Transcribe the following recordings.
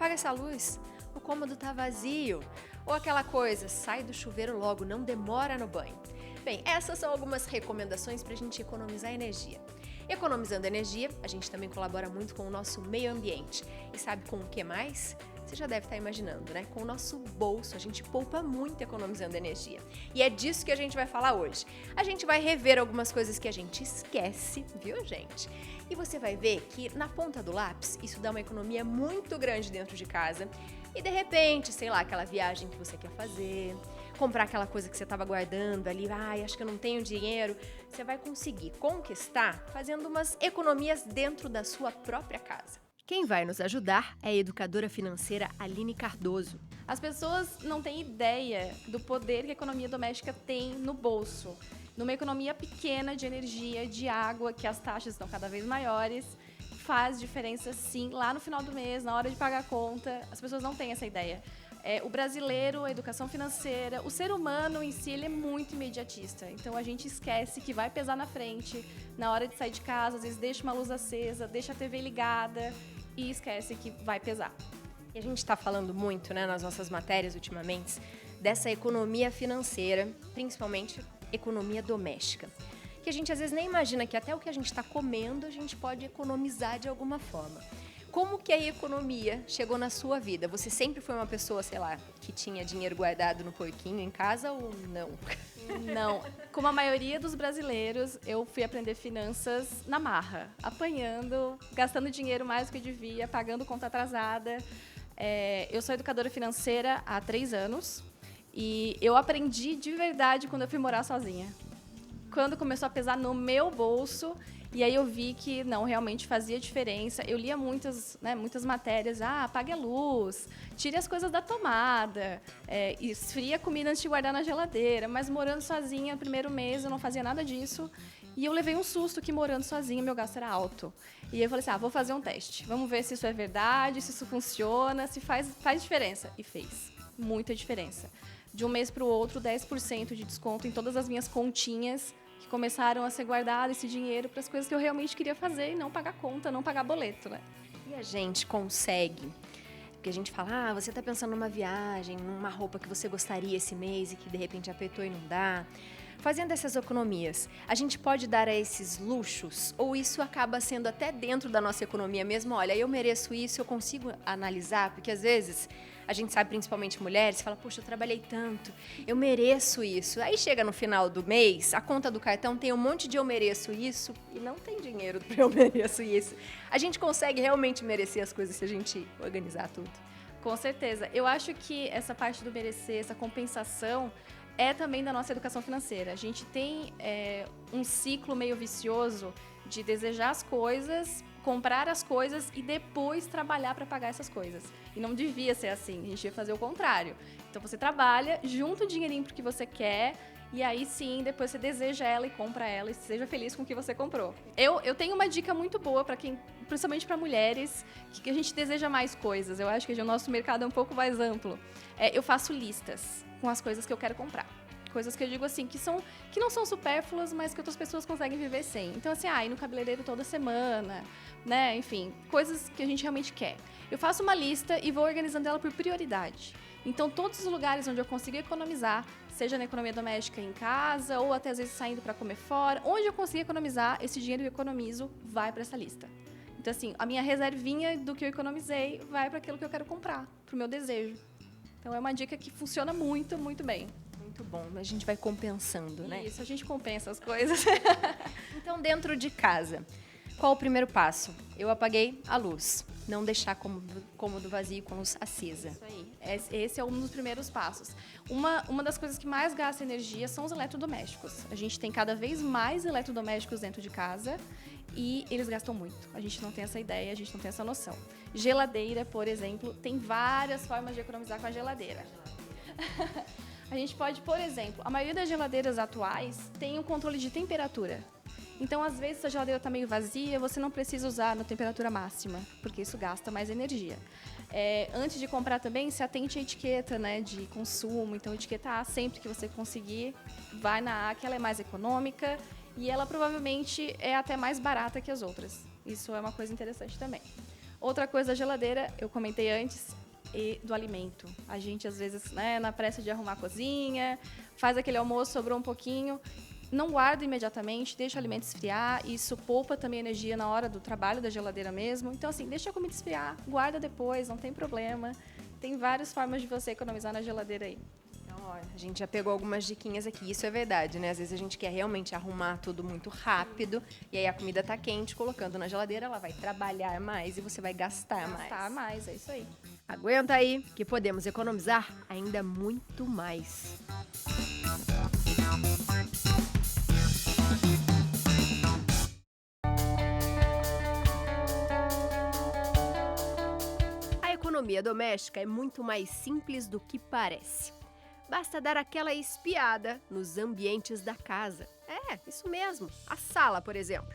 apaga essa luz, o cômodo tá vazio. Ou aquela coisa, sai do chuveiro logo, não demora no banho. Bem, essas são algumas recomendações para a gente economizar energia. Economizando energia, a gente também colabora muito com o nosso meio ambiente. E sabe com o que mais? Você já deve estar imaginando, né? Com o nosso bolso, a gente poupa muito economizando energia. E é disso que a gente vai falar hoje. A gente vai rever algumas coisas que a gente esquece, viu, gente? E você vai ver que na ponta do lápis, isso dá uma economia muito grande dentro de casa. E de repente, sei lá, aquela viagem que você quer fazer, comprar aquela coisa que você estava guardando ali, ai, acho que eu não tenho dinheiro, você vai conseguir conquistar fazendo umas economias dentro da sua própria casa. Quem vai nos ajudar é a educadora financeira Aline Cardoso. As pessoas não têm ideia do poder que a economia doméstica tem no bolso. Numa economia pequena de energia, de água, que as taxas estão cada vez maiores, faz diferença sim, lá no final do mês, na hora de pagar a conta. As pessoas não têm essa ideia. O brasileiro, a educação financeira, o ser humano em si, ele é muito imediatista. Então a gente esquece que vai pesar na frente, na hora de sair de casa, às vezes deixa uma luz acesa, deixa a TV ligada e esquece que vai pesar. E a gente está falando muito, né, nas nossas matérias ultimamente, dessa economia financeira, principalmente economia doméstica. Que a gente às vezes nem imagina que até o que a gente está comendo a gente pode economizar de alguma forma. Como que a economia chegou na sua vida? Você sempre foi uma pessoa, sei lá, que tinha dinheiro guardado no porquinho em casa ou não? Não. Como a maioria dos brasileiros, eu fui aprender finanças na marra, apanhando, gastando dinheiro mais do que devia, pagando conta atrasada. Eu sou educadora financeira há 3 anos e eu aprendi de verdade quando eu fui morar sozinha. Quando começou a pesar no meu bolso, e aí eu vi que não, realmente fazia diferença. Eu lia muitas matérias, apague a luz, tire as coisas da tomada, esfria a comida antes de guardar na geladeira. Mas morando sozinha, no primeiro mês eu não fazia nada disso. E eu levei um susto que morando sozinha meu gasto era alto. E aí eu falei assim, vou fazer um teste. Vamos ver se isso é verdade, se isso funciona, se faz diferença. E fez muita diferença. De um mês para o outro, 10% de desconto em todas as minhas continhas que começaram a ser guardado esse dinheiro para as coisas que eu realmente queria fazer e não pagar conta, não pagar boleto, né? E a gente consegue, porque a gente fala, você está pensando numa viagem, numa roupa que você gostaria esse mês e que de repente apertou e não dá. Fazendo essas economias, a gente pode dar a esses luxos ou isso acaba sendo até dentro da nossa economia mesmo? Olha, eu mereço isso, eu consigo analisar, porque às vezes a gente sabe, principalmente mulheres, fala, poxa, eu trabalhei tanto, eu mereço isso. Aí chega no final do mês, a conta do cartão tem um monte de eu mereço isso e não tem dinheiro para eu mereço isso. A gente consegue realmente merecer as coisas se a gente organizar tudo? Com certeza. Eu acho que essa parte do merecer, essa compensação, é também da nossa educação financeira. A gente tem um ciclo meio vicioso de desejar as coisas, comprar as coisas e depois trabalhar para pagar essas coisas. E não devia ser assim, a gente devia fazer o contrário. Então você trabalha, junta o dinheirinho pro que você quer e aí sim, depois você deseja ela e compra ela e seja feliz com o que você comprou. Eu tenho uma dica muito boa para quem, principalmente para mulheres, que a gente deseja mais coisas. Eu acho que o nosso mercado é um pouco mais amplo. Eu faço listas com as coisas que eu quero comprar. Coisas que eu digo assim, que não são supérfluas, mas que outras pessoas conseguem viver sem. Então, assim, ir no cabeleireiro toda semana, né? Enfim, coisas que a gente realmente quer. Eu faço uma lista e vou organizando ela por prioridade. Então, todos os lugares onde eu consigo economizar, seja na economia doméstica em casa, ou até às vezes saindo para comer fora, onde eu consigo economizar, esse dinheiro que eu economizo vai para essa lista. Então, assim, a minha reservinha do que eu economizei vai para aquilo que eu quero comprar, para o meu desejo. Então, é uma dica que funciona muito, muito bem. Muito bom, a gente vai compensando, né? Isso, a gente compensa as coisas. Então, dentro de casa, qual o primeiro passo? Eu apaguei a luz, não deixar cômodo vazio com a luz acesa. Isso aí. Esse é um dos primeiros passos. Uma das coisas que mais gasta energia são os eletrodomésticos. A gente tem cada vez mais eletrodomésticos dentro de casa e eles gastam muito. A gente não tem essa ideia, a gente não tem essa noção. Geladeira, por exemplo, tem várias formas de economizar com a geladeira. A gente pode, por exemplo, a maioria das geladeiras atuais tem um controle de temperatura. Então, às vezes, se a geladeira está meio vazia, você não precisa usar na temperatura máxima, porque isso gasta mais energia. Antes de comprar também, se atente à etiqueta, né, de consumo. Então, etiqueta A, sempre que você conseguir, vai na A, que ela é mais econômica e ela provavelmente é até mais barata que as outras. Isso é uma coisa interessante também. Outra coisa da geladeira, eu comentei antes, e do alimento. A gente, às vezes, né, na pressa de arrumar a cozinha, faz aquele almoço, sobrou um pouquinho, não guarda imediatamente, deixa o alimento esfriar. Isso poupa também energia na hora do trabalho da geladeira mesmo. Então, assim, deixa a comida esfriar, guarda depois, não tem problema. Tem várias formas de você economizar na geladeira aí. Então, olha, a gente já pegou algumas diquinhas aqui, isso é verdade, né? Às vezes a gente quer realmente arrumar tudo muito rápido e aí a comida tá quente, colocando na geladeira, ela vai trabalhar mais e você vai gastar mais. Gastar mais, é isso aí. Aguenta aí, que podemos economizar ainda muito mais. A economia doméstica é muito mais simples do que parece. Basta dar aquela espiada nos ambientes da casa. É, isso mesmo. A sala, por exemplo.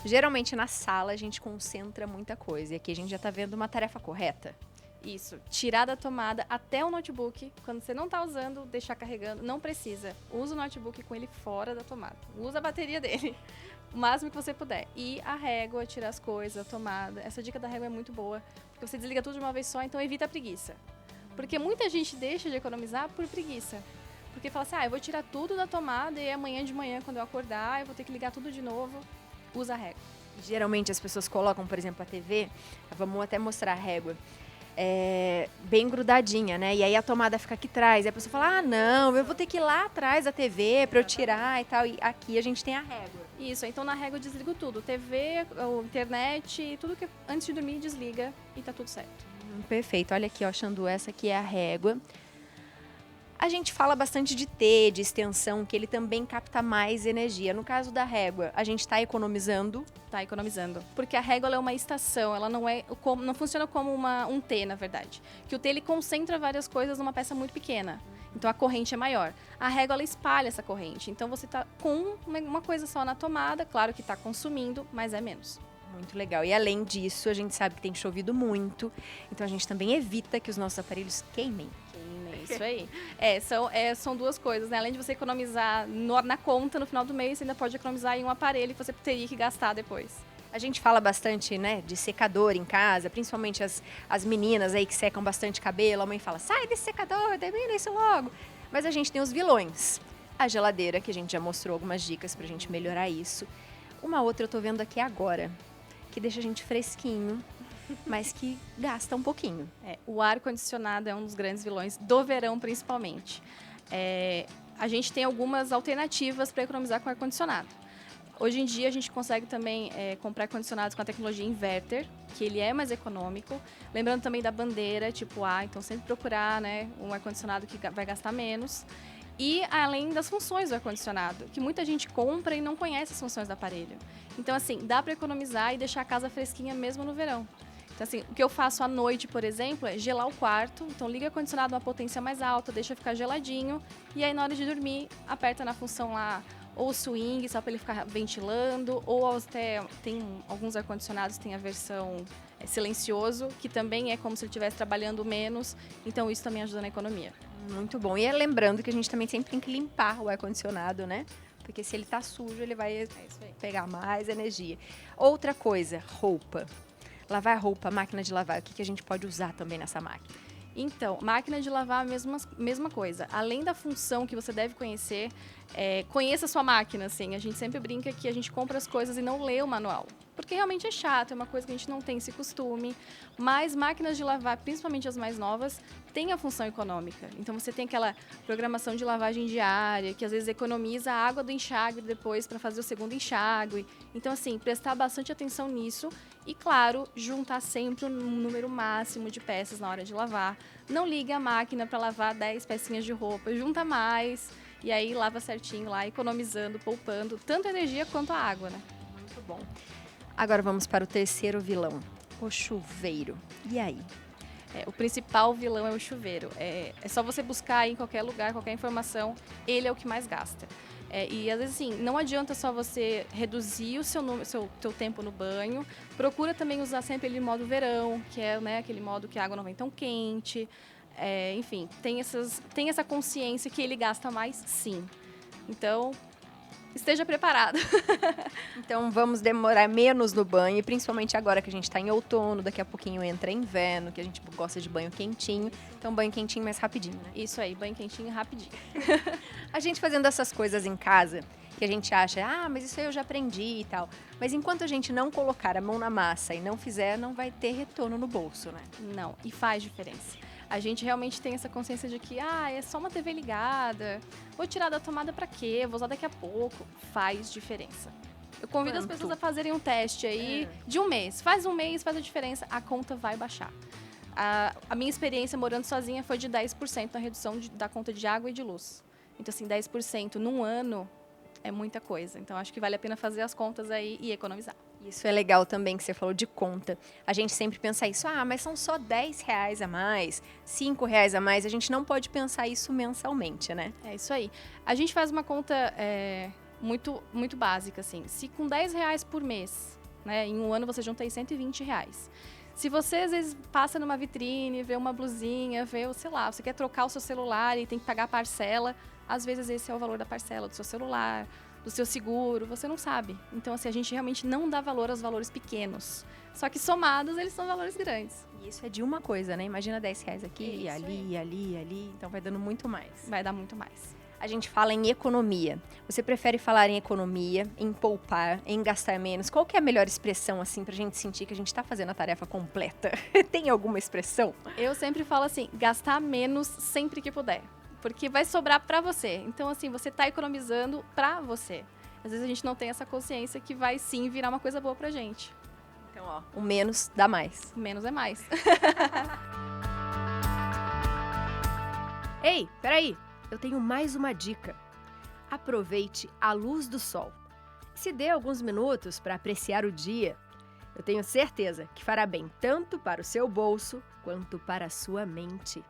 Geralmente na sala a gente concentra muita coisa e aqui a gente já tá vendo uma tarefa correta. Isso, tirar da tomada até o notebook, quando você não está usando, deixar carregando, não precisa. Usa o notebook com ele fora da tomada. Usa a bateria dele, o máximo que você puder. E a régua, tirar as coisas, a tomada. Essa dica da régua é muito boa, porque você desliga tudo de uma vez só, então evita a preguiça. Porque muita gente deixa de economizar por preguiça. Porque fala assim, eu vou tirar tudo da tomada e amanhã de manhã, quando eu acordar, eu vou ter que ligar tudo de novo. Usa a régua. Geralmente as pessoas colocam, por exemplo, a TV, vamos até mostrar a régua, bem grudadinha, né? E aí a tomada fica aqui atrás. E a pessoa fala, não, eu vou ter que ir lá atrás da TV para eu tirar e tal. E aqui a gente tem a régua. Isso, então na régua eu desligo tudo. TV, internet, tudo que antes de dormir desliga e tá tudo certo. Perfeito. Olha aqui, ó, Xandu, essa aqui é a régua. A gente fala bastante de T, de extensão, que ele também capta mais energia. No caso da régua, a gente está economizando. Tá economizando. Porque a régua ela é uma estação, ela não funciona como um T, na verdade. Que o T ele concentra várias coisas numa peça muito pequena. Então a corrente é maior. A régua ela espalha essa corrente. Então você está com uma coisa só na tomada, claro que está consumindo, mas é menos. Muito legal. E além disso, a gente sabe que tem chovido muito, então a gente também evita que os nossos aparelhos queimem. Isso aí. São duas coisas, né? Além de você economizar na conta no final do mês, você ainda pode economizar em um aparelho que você teria que gastar depois. A gente fala bastante, né, de secador em casa, principalmente as meninas aí que secam bastante cabelo. A mãe fala, sai desse secador, termina isso logo. Mas a gente tem os vilões. A geladeira, que a gente já mostrou algumas dicas pra gente melhorar isso. Uma outra eu tô vendo aqui agora, que deixa a gente fresquinho, mas que gasta um pouquinho. O ar-condicionado é um dos grandes vilões do verão, principalmente. A gente tem algumas alternativas para economizar com ar-condicionado. Hoje em dia, a gente consegue também comprar ar-condicionados com a tecnologia inverter, que ele é mais econômico. Lembrando também da bandeira tipo A, então sempre procurar, né, um ar-condicionado que vai gastar menos. E além das funções do ar-condicionado, que muita gente compra e não conhece as funções do aparelho. Então, assim, dá para economizar e deixar a casa fresquinha mesmo no verão. Então, assim, o que eu faço à noite, por exemplo, é gelar o quarto. Então, liga o ar-condicionado a uma potência mais alta, deixa ficar geladinho. E aí, na hora de dormir, aperta na função lá, ou swing, só para ele ficar ventilando. Ou até tem alguns ar-condicionados, tem a versão silencioso, que também é como se ele estivesse trabalhando menos. Então, isso também ajuda na economia. Muito bom. E lembrando que a gente também sempre tem que limpar o ar-condicionado, né? Porque se ele tá sujo, ele vai pegar mais energia. Outra coisa, roupa. Lavar roupa, máquina de lavar, o que a gente pode usar também nessa máquina? Então, máquina de lavar, mesma coisa. Além da função que você deve conhecer, conheça a sua máquina, assim. A gente sempre brinca que a gente compra as coisas e não lê o manual. Porque realmente é chato, é uma coisa que a gente não tem esse costume. Mas máquinas de lavar, principalmente as mais novas, têm a função econômica. Então você tem aquela programação de lavagem diária, que às vezes economiza a água do enxágue depois para fazer o segundo enxágue. Então, assim, prestar bastante atenção nisso e, claro, juntar sempre um número máximo de peças na hora de lavar. Não ligue a máquina para lavar 10 pecinhas de roupa, junta mais e aí lava certinho lá, economizando, poupando tanto a energia quanto a água, né? Muito bom. Agora vamos para o terceiro vilão, o chuveiro. E aí? O principal vilão é o chuveiro. É só você buscar aí em qualquer lugar, qualquer informação, ele é o que mais gasta. E às vezes assim, não adianta só você reduzir o teu tempo no banho, procura também usar sempre ele em modo verão, que é, né, aquele modo que a água não vem tão quente. Enfim, tem essa consciência que ele gasta mais, sim. Então, esteja preparado. Então vamos demorar menos no banho, principalmente agora que a gente tá em outono, daqui a pouquinho entra inverno, que a gente gosta de banho quentinho. Então banho quentinho mais rapidinho, né? Isso aí, banho quentinho rapidinho. A gente fazendo essas coisas em casa, que a gente acha, mas isso aí eu já aprendi e tal. Mas enquanto a gente não colocar a mão na massa e não fizer, não vai ter retorno no bolso, né? Não, e faz diferença. A gente realmente tem essa consciência de que, é só uma TV ligada, vou tirar da tomada pra quê? Vou usar daqui a pouco. Faz diferença. Eu convido as pessoas a fazerem um teste aí de um mês. Faz um mês, faz a diferença, a conta vai baixar. A minha experiência morando sozinha foi de 10% na redução da conta de água e de luz. Então, assim, 10% num ano é muita coisa. Então, acho que vale a pena fazer as contas aí e economizar. Isso é legal também que você falou de conta. A gente sempre pensa isso, mas são só R$10 a mais, R$5 a mais. A gente não pode pensar isso mensalmente, né? É isso aí. A gente faz uma conta muito, muito básica, assim. Se com R$10 por mês, né, em um ano você junta aí R$120. Se você, às vezes, passa numa vitrine, vê uma blusinha, sei lá, você quer trocar o seu celular e tem que pagar a parcela, às vezes esse é o valor da parcela do seu celular, do seu seguro, você não sabe. Então, assim, a gente realmente não dá valor aos valores pequenos. Só que somados, eles são valores grandes. E isso é de uma coisa, né? Imagina R$10 aqui, Isso ali, então vai dando muito mais. Vai dar muito mais. A gente fala em economia. Você prefere falar em economia, em poupar, em gastar menos? Qual que é a melhor expressão, assim, pra gente sentir que a gente tá fazendo a tarefa completa? Tem alguma expressão? Eu sempre falo assim, gastar menos sempre que puder. Porque vai sobrar pra você. Então, assim, você tá economizando pra você. Às vezes a gente não tem essa consciência que vai sim virar uma coisa boa pra gente. Então, o menos dá mais. Menos é mais. Ei, peraí! Eu tenho mais uma dica. Aproveite a luz do sol. Se dê alguns minutos para apreciar o dia. Eu tenho certeza que fará bem tanto para o seu bolso quanto para a sua mente.